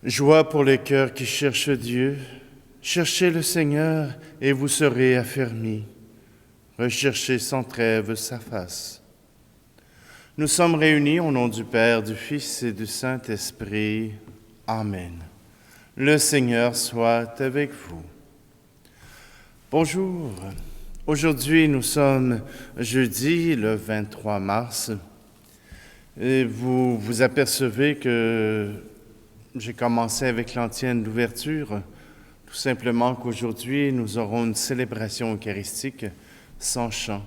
Joie pour les cœurs qui cherchent Dieu. Cherchez le Seigneur et vous serez affermis. Recherchez sans trêve sa face. Nous sommes réunis au nom du Père, du Fils et du Saint-Esprit. Amen. Le Seigneur soit avec vous. Bonjour. Aujourd'hui, nous sommes jeudi, le 23 mars. Et vous vous apercevez que j'ai commencé avec l'antienne d'ouverture, tout simplement qu'aujourd'hui, nous aurons une célébration eucharistique sans chant.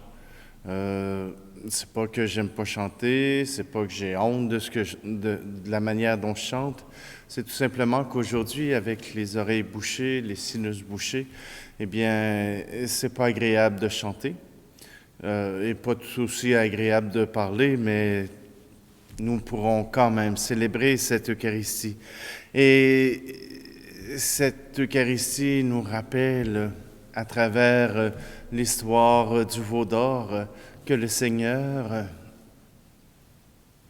C'est pas que j'aime pas chanter, c'est pas que j'ai honte de la manière dont je chante, c'est tout simplement qu'aujourd'hui, avec les oreilles bouchées, les sinus bouchés, eh bien, c'est pas agréable de chanter, et pas tout aussi agréable de parler, mais nous pourrons quand même célébrer cette Eucharistie. Et cette Eucharistie nous rappelle, à travers l'histoire du veau d'or, que le Seigneur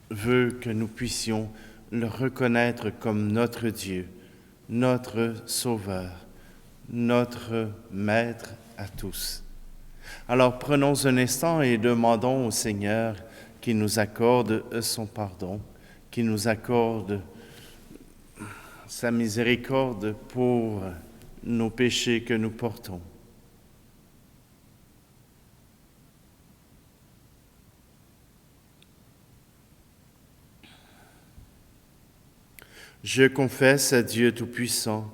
veut que nous puissions le reconnaître comme notre Dieu, notre Sauveur, notre Maître à tous. Alors prenons un instant et demandons au Seigneur qu'il nous accorde son pardon, qu'il nous accorde sa miséricorde pour nos péchés que nous portons. Je confesse à Dieu Tout-Puissant,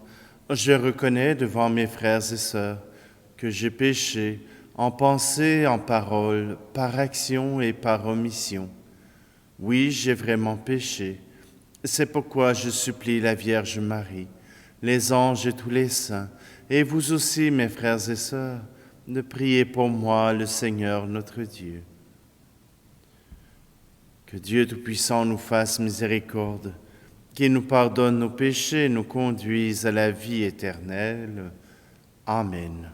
je reconnais devant mes frères et sœurs que j'ai péché en pensée, en parole, par action et par omission. Oui, j'ai vraiment péché. C'est pourquoi je supplie la Vierge Marie, les anges et tous les saints, et vous aussi, mes frères et sœurs, de prier pour moi le Seigneur notre Dieu. Que Dieu Tout-Puissant nous fasse miséricorde, qu'il nous pardonne nos péchés et nous conduise à la vie éternelle. Amen.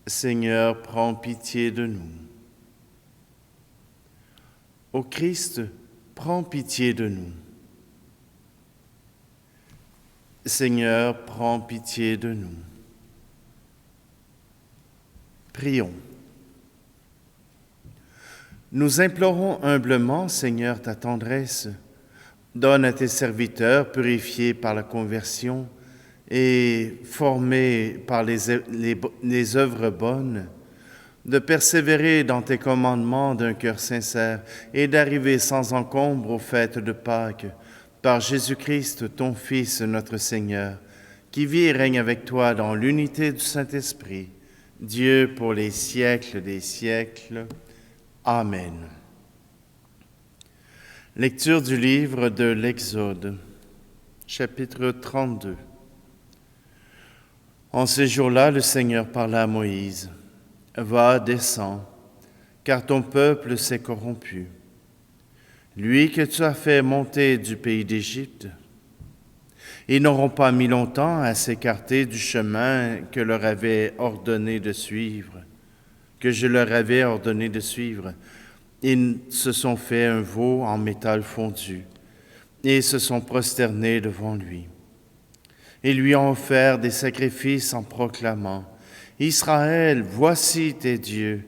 Seigneur, prends pitié de nous. Ô Christ, prends pitié de nous. Seigneur, prends pitié de nous. Prions. Nous implorons humblement, Seigneur, ta tendresse. Donne à tes serviteurs, purifiés par la conversion et formés par les œuvres bonnes, de persévérer dans tes commandements d'un cœur sincère et d'arriver sans encombre aux fêtes de Pâques, par Jésus-Christ, ton Fils, notre Seigneur, qui vit et règne avec toi dans l'unité du Saint-Esprit, Dieu pour les siècles des siècles. Amen. Lecture du livre de l'Exode, chapitre 32. En ces jours-là, le Seigneur parla à Moïse. « Va, descends, car ton peuple s'est corrompu. Lui que tu as fait monter du pays d'Égypte, ils n'auront pas mis longtemps à s'écarter du chemin que je leur avais ordonné de suivre. Ils se sont fait un veau en métal fondu et se sont prosternés devant lui. Ils lui ont offert des sacrifices en proclamant « Israël, voici tes dieux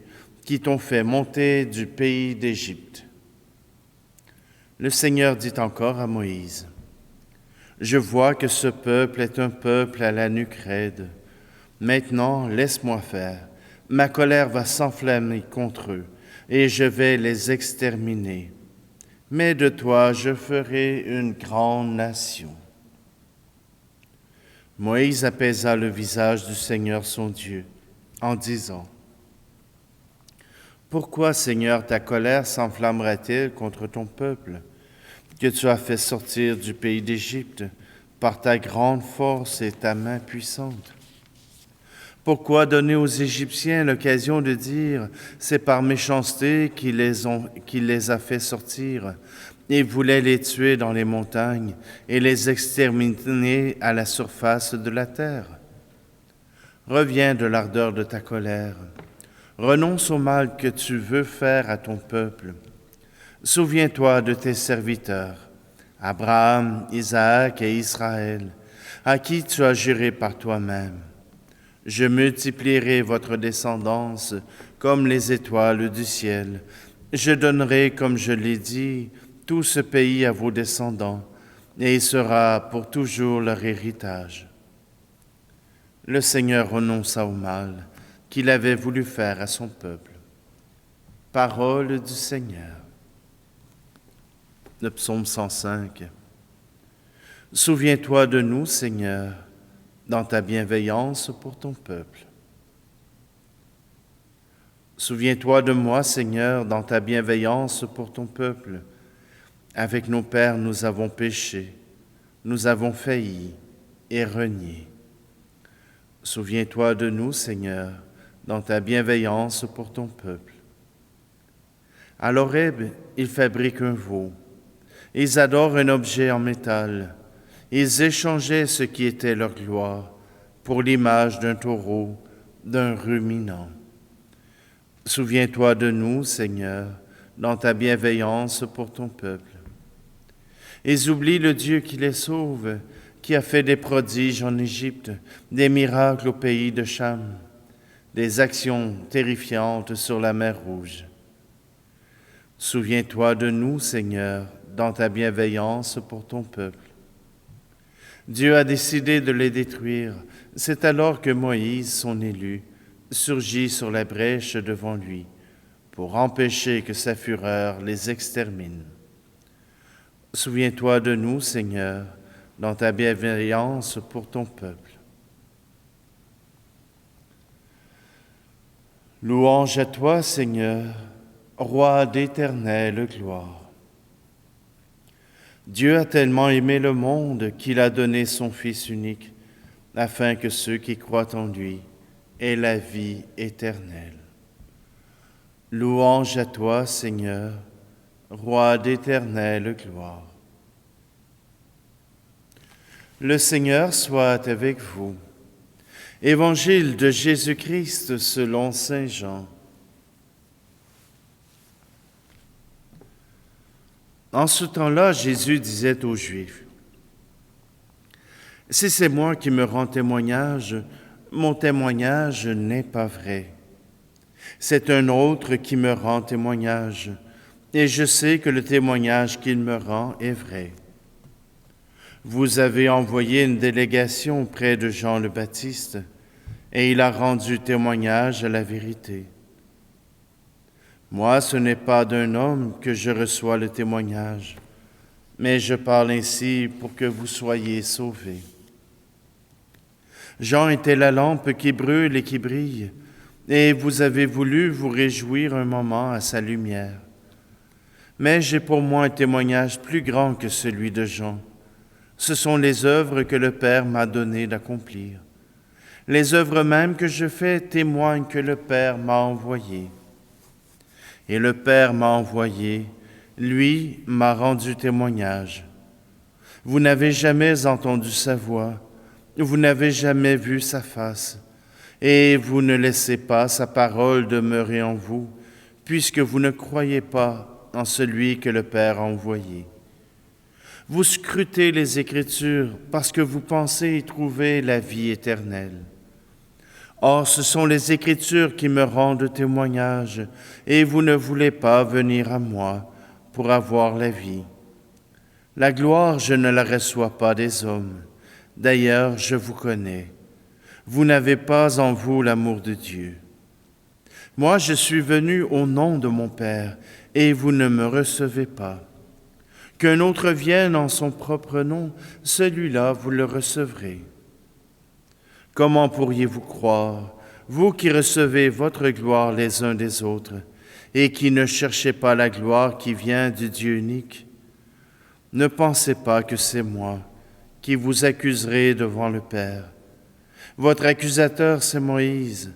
qui t'ont fait monter du pays d'Égypte. » Le Seigneur dit encore à Moïse « Je vois que ce peuple est un peuple à la nuque raide. Maintenant, laisse-moi faire. Ma colère va s'enflammer contre eux et je vais les exterminer. Mais de toi, je ferai une grande nation. » Moïse apaisa le visage du Seigneur son Dieu en disant « Pourquoi, Seigneur, ta colère s'enflammera-t-elle contre ton peuple, que tu as fait sortir du pays d'Égypte par ta grande force et ta main puissante? Pourquoi donner aux Égyptiens l'occasion de dire « C'est par méchanceté qu'il les a fait sortir » et voulait les tuer dans les montagnes et les exterminer à la surface de la terre? Reviens de l'ardeur de ta colère. Renonce au mal que tu veux faire à ton peuple. Souviens-toi de tes serviteurs, Abraham, Isaac et Israël, à qui tu as juré par toi-même. Je multiplierai votre descendance comme les étoiles du ciel. Je donnerai, comme je l'ai dit, tout ce pays à vos descendants, et il sera pour toujours leur héritage. Le Seigneur renonça au mal qu'il avait voulu faire à son peuple. Parole du Seigneur. Le psaume 105. Souviens-toi de nous, Seigneur, dans ta bienveillance pour ton peuple. Souviens-toi de moi, Seigneur, dans ta bienveillance pour ton peuple. Avec nos pères, nous avons péché, nous avons failli et renié. Souviens-toi de nous, Seigneur, dans ta bienveillance pour ton peuple. À l'Horeb, ils fabriquent un veau. Ils adorent un objet en métal. Ils échangeaient ce qui était leur gloire pour l'image d'un taureau, d'un ruminant. Souviens-toi de nous, Seigneur, dans ta bienveillance pour ton peuple. Ils oublient le Dieu qui les sauve, qui a fait des prodiges en Égypte, des miracles au pays de Cham, des actions terrifiantes sur la mer Rouge. Souviens-toi de nous, Seigneur, dans ta bienveillance pour ton peuple. Dieu a décidé de les détruire. C'est alors que Moïse, son élu, surgit sur la brèche devant lui pour empêcher que sa fureur les extermine. Souviens-toi de nous, Seigneur, dans ta bienveillance pour ton peuple. Louange à toi, Seigneur, Roi d'éternelle gloire. Dieu a tellement aimé le monde qu'il a donné son Fils unique, afin que ceux qui croient en lui aient la vie éternelle. Louange à toi, Seigneur, Roi d'éternelle gloire. Le Seigneur soit avec vous. Évangile de Jésus-Christ selon saint Jean. En ce temps-là, Jésus disait aux Juifs, « Si c'est moi qui me rends témoignage, mon témoignage n'est pas vrai. C'est un autre qui me rend témoignage, et je sais que le témoignage qu'il me rend est vrai. Vous avez envoyé une délégation auprès de Jean le Baptiste, et il a rendu témoignage à la vérité. Moi, ce n'est pas d'un homme que je reçois le témoignage, mais je parle ainsi pour que vous soyez sauvés. Jean était la lampe qui brûle et qui brille, et vous avez voulu vous réjouir un moment à sa lumière. Mais j'ai pour moi un témoignage plus grand que celui de Jean. Ce sont les œuvres que le Père m'a donné d'accomplir. Les œuvres mêmes que je fais témoignent que le Père m'a envoyé. Et le Père m'a envoyé, lui m'a rendu témoignage. Vous n'avez jamais entendu sa voix, vous n'avez jamais vu sa face, et vous ne laissez pas sa parole demeurer en vous, puisque vous ne croyez pas en celui que le Père a envoyé. Vous scrutez les Écritures parce que vous pensez y trouver la vie éternelle. Or, ce sont les Écritures qui me rendent témoignage, et vous ne voulez pas venir à moi pour avoir la vie. La gloire, je ne la reçois pas des hommes. D'ailleurs, je vous connais. Vous n'avez pas en vous l'amour de Dieu. Moi, je suis venu au nom de mon Père, et vous ne me recevez pas. Qu'un autre vienne en son propre nom, celui-là, vous le recevrez. Comment pourriez-vous croire, vous qui recevez votre gloire les uns des autres, et qui ne cherchez pas la gloire qui vient du Dieu unique? Ne pensez pas que c'est moi qui vous accuserai devant le Père. Votre accusateur, c'est Moïse,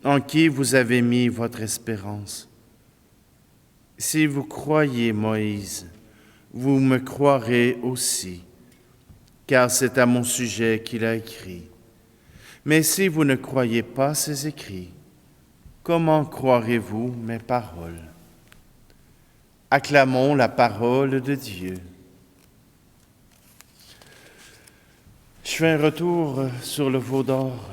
en qui vous avez mis votre espérance. Si vous croyez Moïse, vous me croirez aussi, car c'est à mon sujet qu'il a écrit. Mais si vous ne croyez pas ces écrits, comment croirez-vous mes paroles? Acclamons la parole de Dieu. Je fais un retour sur le veau d'or.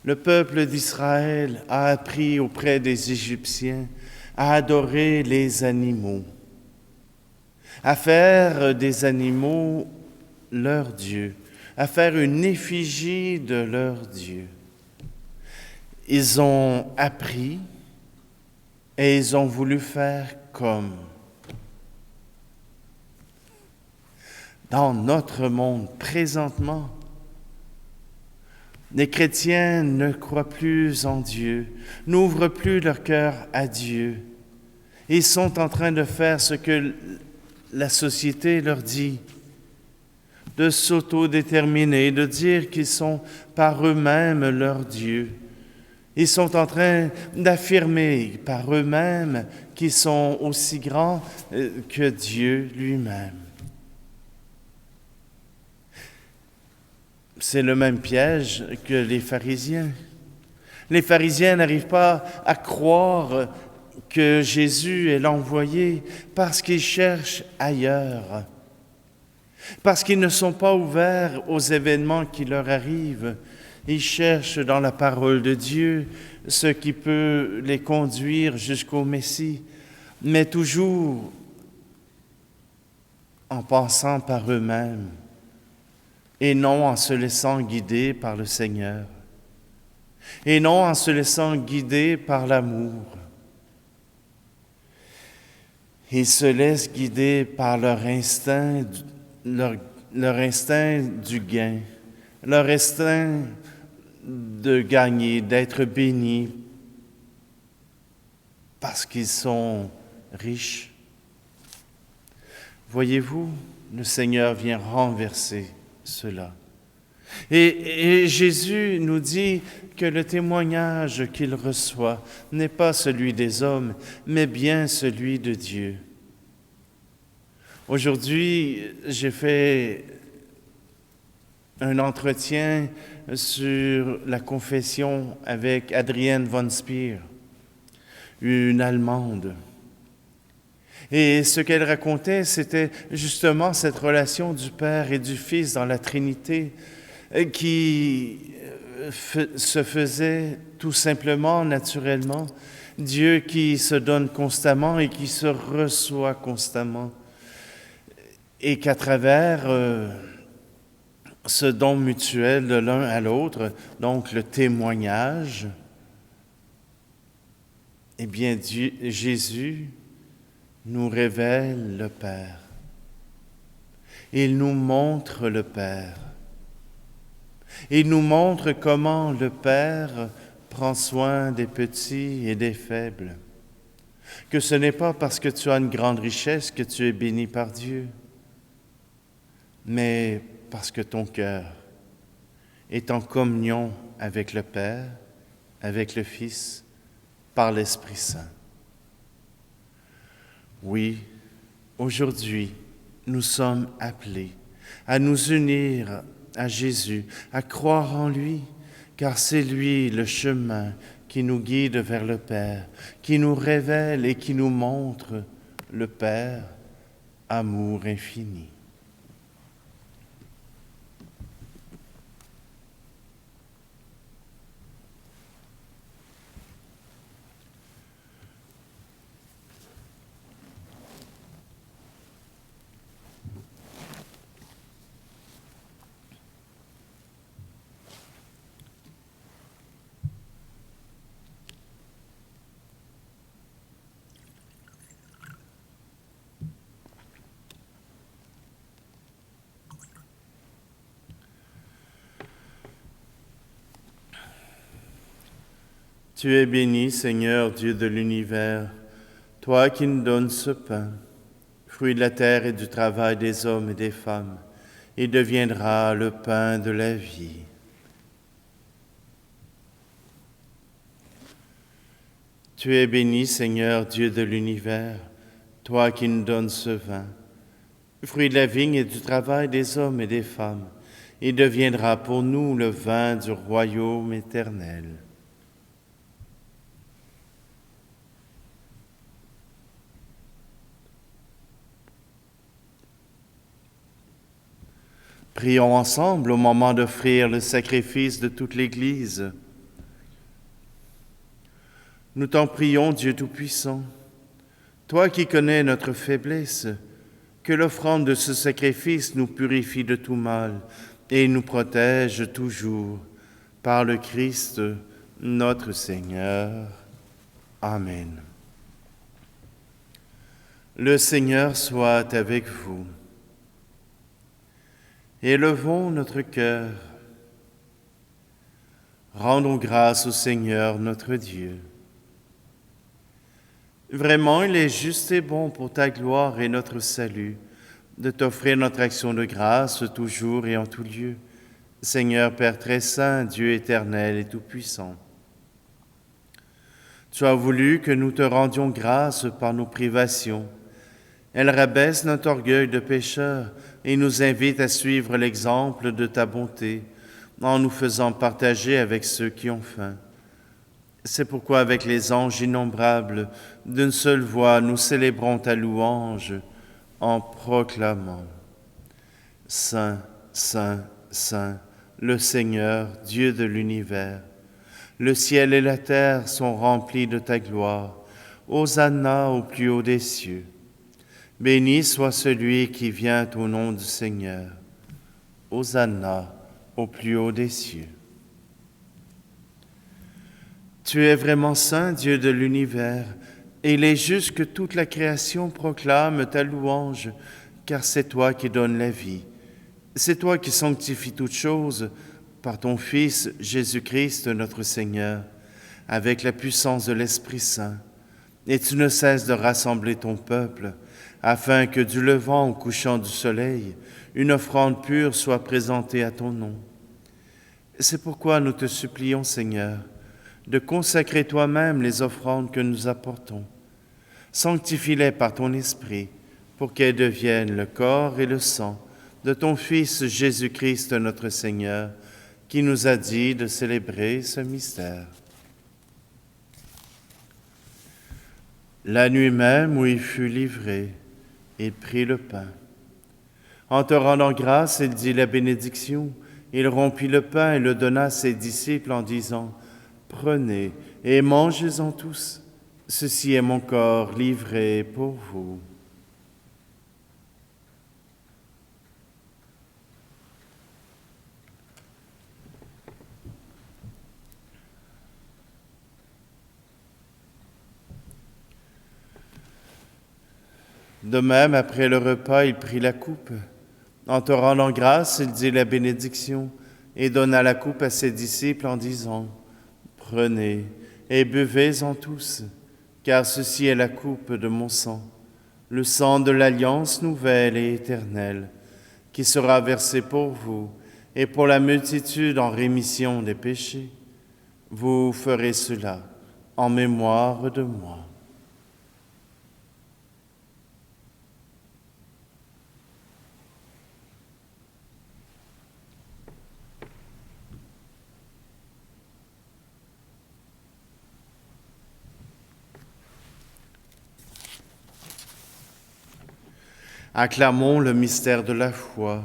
Le peuple d'Israël a appris auprès des Égyptiens à adorer les animaux, à faire des animaux leur Dieu, à faire une effigie de leur Dieu. Ils ont appris et ils ont voulu faire comme. Dans notre monde, présentement, les chrétiens ne croient plus en Dieu, n'ouvrent plus leur cœur à Dieu. Ils sont en train de faire ce que la société leur dit, de s'autodéterminer, de dire qu'ils sont par eux-mêmes leur Dieu. Ils sont en train d'affirmer par eux-mêmes qu'ils sont aussi grands que Dieu lui-même. C'est le même piège que les pharisiens. Les pharisiens n'arrivent pas à croire que Jésus est l'envoyé parce qu'ils cherchent ailleurs, parce qu'ils ne sont pas ouverts aux événements qui leur arrivent. Ils cherchent dans la parole de Dieu ce qui peut les conduire jusqu'au Messie, mais toujours en passant par eux-mêmes et non en se laissant guider par le Seigneur, et non en se laissant guider par l'amour. Ils se laissent guider par leur instinct du gain, leur instinct de gagner, d'être bénis, parce qu'ils sont riches. Voyez-vous, le Seigneur vient renverser cela. Et Jésus nous dit que le témoignage qu'il reçoit n'est pas celui des hommes, mais bien celui de Dieu. Aujourd'hui, j'ai fait un entretien sur la confession avec Adrienne von Speer, une Allemande. Et ce qu'elle racontait, c'était justement cette relation du Père et du Fils dans la Trinité qui se faisait tout simplement, naturellement. Dieu qui se donne constamment et qui se reçoit constamment. Et qu'à travers ce don mutuel de l'un à l'autre, donc le témoignage, eh bien Jésus nous révèle le Père. Il nous montre le Père. Il nous montre comment le Père prend soin des petits et des faibles. Que ce n'est pas parce que tu as une grande richesse que tu es béni par Dieu, mais parce que ton cœur est en communion avec le Père, avec le Fils, par l'Esprit Saint. Oui, aujourd'hui, nous sommes appelés à nous unir à Jésus, à croire en lui, car c'est lui le chemin qui nous guide vers le Père, qui nous révèle et qui nous montre le Père, amour infini. Tu es béni, Seigneur, Dieu de l'univers, toi qui nous donnes ce pain, fruit de la terre et du travail des hommes et des femmes. Il deviendra le pain de la vie. Tu es béni, Seigneur, Dieu de l'univers, toi qui nous donnes ce vin, fruit de la vigne et du travail des hommes et des femmes. Il deviendra pour nous le vin du royaume éternel. Prions ensemble au moment d'offrir le sacrifice de toute l'Église. Nous t'en prions, Dieu Tout-Puissant, toi qui connais notre faiblesse, que l'offrande de ce sacrifice nous purifie de tout mal et nous protège toujours. Par le Christ, notre Seigneur. Amen. Le Seigneur soit avec vous. Élevons notre cœur. Rendons grâce au Seigneur notre Dieu. Vraiment, il est juste et bon pour ta gloire et notre salut de t'offrir notre action de grâce toujours et en tout lieu. Seigneur Père très saint, Dieu éternel et tout-puissant. Tu as voulu que nous te rendions grâce par nos privations. Elle rabaisse notre orgueil de pécheur et nous invite à suivre l'exemple de ta bonté en nous faisant partager avec ceux qui ont faim. C'est pourquoi avec les anges innombrables, d'une seule voix, nous célébrons ta louange en proclamant « Saint, Saint, Saint, le Seigneur, Dieu de l'univers. Le ciel et la terre sont remplis de ta gloire. Hosanna au plus haut des cieux. Béni soit celui qui vient au nom du Seigneur. Hosanna au plus haut des cieux. » Tu es vraiment saint, Dieu de l'univers, et il est juste que toute la création proclame ta louange, car c'est toi qui donnes la vie. C'est toi qui sanctifies toutes choses par ton Fils Jésus-Christ notre Seigneur, avec la puissance de l'Esprit Saint. Et tu ne cesses de rassembler ton peuple, afin que du levant au couchant du soleil, une offrande pure soit présentée à ton nom. C'est pourquoi nous te supplions, Seigneur, de consacrer toi-même les offrandes que nous apportons. Sanctifie-les par ton Esprit, pour qu'elles deviennent le corps et le sang de ton Fils Jésus-Christ notre Seigneur, qui nous a dit de célébrer ce mystère. La nuit même où il fut livré, il prit le pain. En te rendant grâce, il dit la bénédiction. Il rompit le pain et le donna à ses disciples en disant « Prenez et mangez-en tous. Ceci est mon corps livré pour vous. » De même, après le repas, il prit la coupe. En te rendant grâce, il dit la bénédiction et donna la coupe à ses disciples en disant « Prenez et buvez-en tous, car ceci est la coupe de mon sang, le sang de l'alliance nouvelle et éternelle, qui sera versé pour vous et pour la multitude en rémission des péchés. Vous ferez cela en mémoire de moi. » Acclamons le mystère de la foi.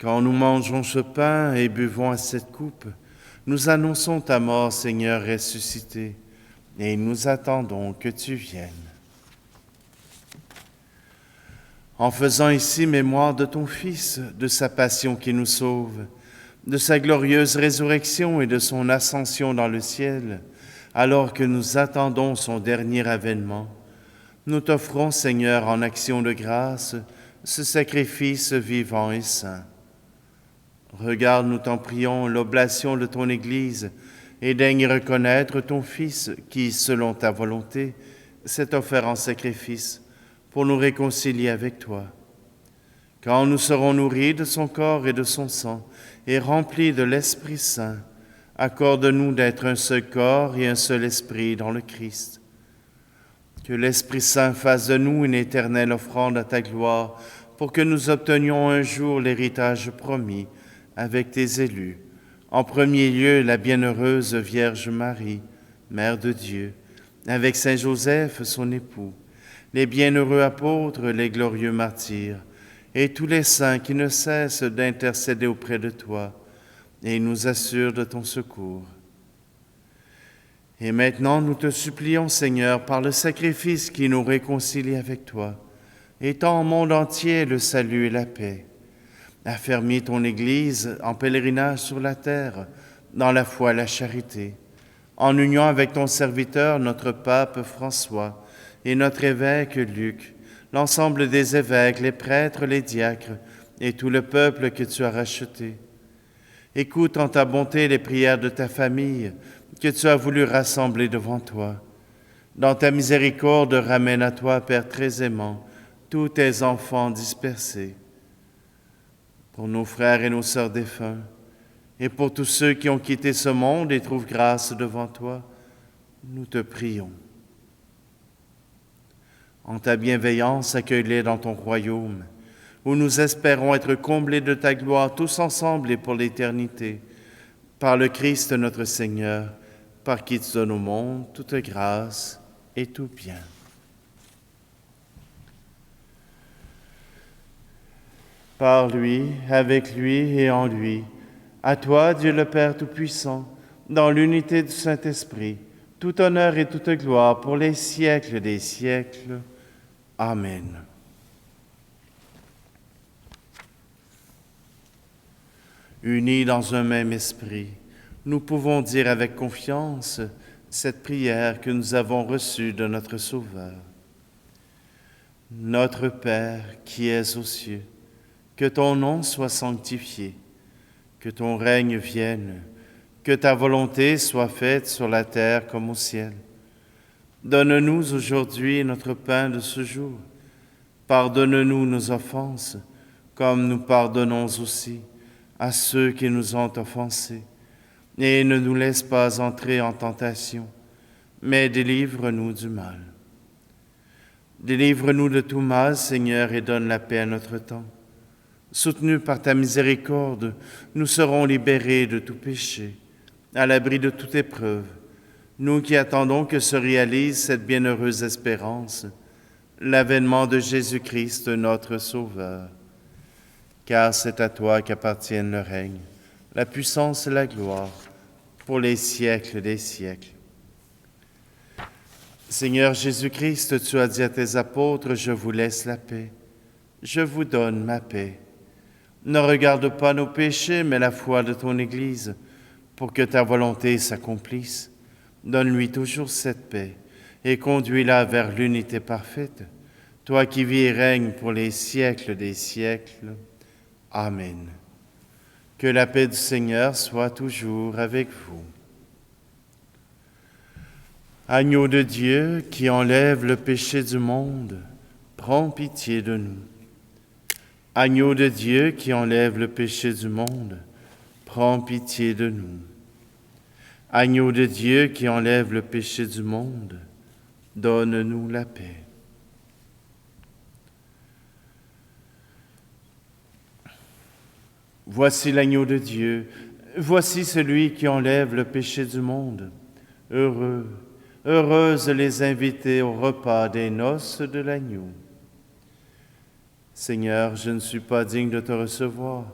Quand nous mangeons ce pain et buvons à cette coupe, nous annonçons ta mort, Seigneur ressuscité, et nous attendons que tu viennes. En faisant ici mémoire de ton Fils, de sa passion qui nous sauve, de sa glorieuse résurrection et de son ascension dans le ciel, alors que nous attendons son dernier avènement, nous t'offrons, Seigneur, en action de grâce, ce sacrifice vivant et saint. Regarde, nous t'en prions, l'oblation de ton Église et daigne reconnaître ton Fils qui, selon ta volonté, s'est offert en sacrifice pour nous réconcilier avec toi. Quand nous serons nourris de son corps et de son sang et remplis de l'Esprit Saint, accorde-nous d'être un seul corps et un seul esprit dans le Christ. Que l'Esprit Saint fasse de nous une éternelle offrande à ta gloire, pour que nous obtenions un jour l'héritage promis avec tes élus. En premier lieu, la bienheureuse Vierge Marie, Mère de Dieu, avec Saint Joseph, son époux, les bienheureux apôtres, les glorieux martyrs, et tous les saints qui ne cessent d'intercéder auprès de toi et nous assurent de ton secours. Et maintenant, nous te supplions, Seigneur, par le sacrifice qui nous réconcilie avec toi, étends au monde entier le salut et la paix. Affermis ton Église en pèlerinage sur la terre, dans la foi et la charité, en union avec ton serviteur, notre pape François, et notre évêque Luc, l'ensemble des évêques, les prêtres, les diacres, et tout le peuple que tu as racheté. Écoute en ta bonté les prières de ta famille, que tu as voulu rassembler devant toi. Dans ta miséricorde, ramène à toi, Père très aimant, tous tes enfants dispersés. Pour nos frères et nos sœurs défunts, et pour tous ceux qui ont quitté ce monde et trouvent grâce devant toi, nous te prions. En ta bienveillance, accueille-les dans ton royaume, où nous espérons être comblés de ta gloire tous ensemble et pour l'éternité, par le Christ notre Seigneur, par qui tu donnes au monde toute grâce et tout bien. Par lui, avec lui et en lui, à toi, Dieu le Père Tout-Puissant, dans l'unité du Saint-Esprit, tout honneur et toute gloire pour les siècles des siècles. Amen. Unis dans un même esprit, nous pouvons dire avec confiance cette prière que nous avons reçue de notre Sauveur. Notre Père qui es aux cieux, que ton nom soit sanctifié, que ton règne vienne, que ta volonté soit faite sur la terre comme au ciel. Donne-nous aujourd'hui notre pain de ce jour. Pardonne-nous nos offenses, comme nous pardonnons aussi à ceux qui nous ont offensés. Et ne nous laisse pas entrer en tentation, mais délivre-nous du mal. Délivre-nous de tout mal, Seigneur, et donne la paix à notre temps. Soutenus par ta miséricorde, nous serons libérés de tout péché, à l'abri de toute épreuve, nous qui attendons que se réalise cette bienheureuse espérance, l'avènement de Jésus-Christ, notre Sauveur. Car c'est à toi qu'appartiennent le règne, la puissance et la gloire, pour les siècles des siècles. Seigneur Jésus-Christ, tu as dit à tes apôtres, « Je vous laisse la paix, je vous donne ma paix. » Ne regarde pas nos péchés, mais la foi de ton Église, pour que ta volonté s'accomplisse. Donne-lui toujours cette paix et conduis-la vers l'unité parfaite, toi qui vis et règnes pour les siècles des siècles. Amen. Que la paix du Seigneur soit toujours avec vous. Agneau de Dieu qui enlève le péché du monde, prends pitié de nous. Agneau de Dieu qui enlève le péché du monde, prends pitié de nous. Agneau de Dieu qui enlève le péché du monde, donne-nous la paix. Voici l'agneau de Dieu, voici celui qui enlève le péché du monde. Heureux, heureuses les invités au repas des noces de l'agneau. Seigneur, je ne suis pas digne de te recevoir,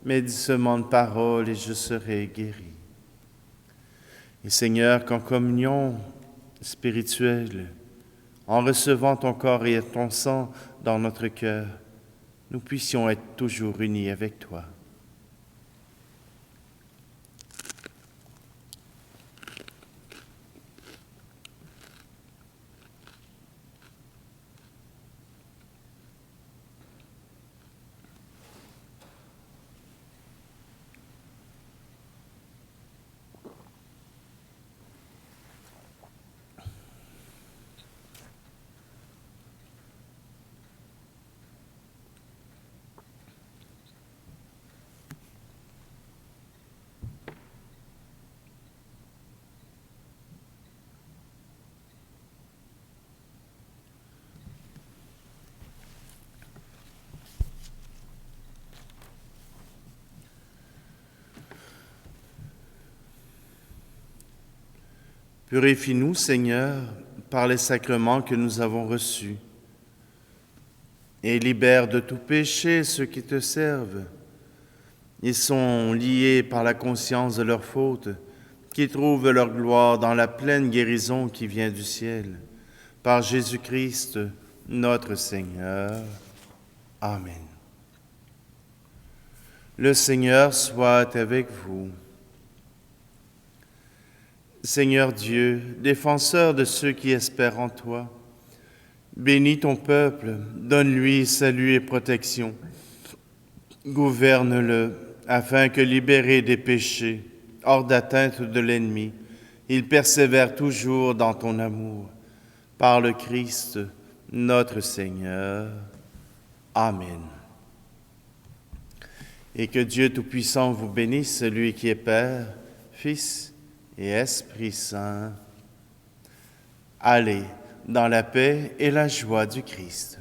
mais dis seulement une parole et je serai guéri. Et Seigneur, qu'en communion spirituelle, en recevant ton corps et ton sang dans notre cœur, nous puissions être toujours unis avec toi. Purifie-nous, Seigneur, par les sacrements que nous avons reçus, et libère de tout péché ceux qui te servent. Ils sont liés par la conscience de leurs fautes, qui trouvent leur gloire dans la pleine guérison qui vient du ciel. Par Jésus-Christ, notre Seigneur. Amen. Le Seigneur soit avec vous. Seigneur Dieu, défenseur de ceux qui espèrent en toi, bénis ton peuple, donne-lui salut et protection. Gouverne-le, afin que, libéré des péchés, hors d'atteinte de l'ennemi, il persévère toujours dans ton amour. Par le Christ, notre Seigneur. Amen. Et que Dieu Tout-Puissant vous bénisse, celui qui est Père, Fils et Esprit Saint. Allez dans la paix et la joie du Christ.